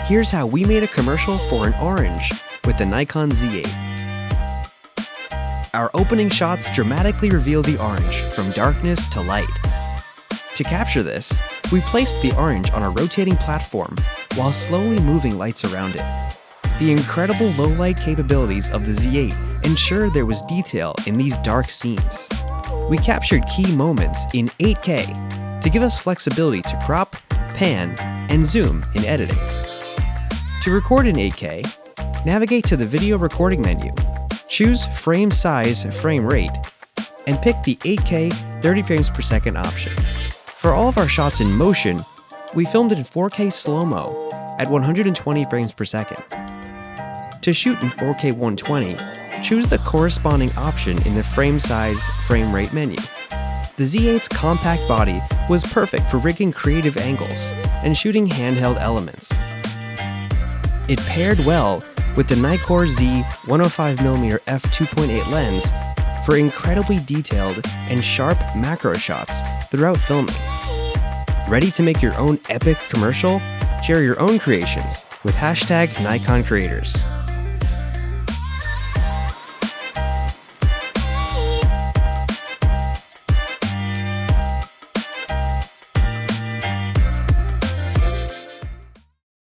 Here's how we made a commercial for an orange with the Nikon Z8. Our opening shots dramatically reveal the orange from darkness to light. To capture this, we placed the orange on a rotating platform while slowly moving lights around it. The incredible low-light capabilities of the Z8 ensured there was detail in these dark scenes. We captured key moments in 8K to give us flexibility to crop, pan, and zoom in editing. To record in 8K, navigate to the video recording menu, choose frame size, frame rate, and pick the 8K 30 frames per second option. For all of our shots in motion, we filmed in 4K slow-mo at 120 frames per second. To shoot in 4K 120, choose the corresponding option in the frame size, frame rate menu. The Z8's compact body was perfect for rigging creative angles and shooting handheld elements. It paired well with the NIKKOR Z 105mm f2.8 lens for incredibly detailed and sharp macro shots throughout filming. Ready to make your own epic commercial? Share your own creations with #NikonCreators.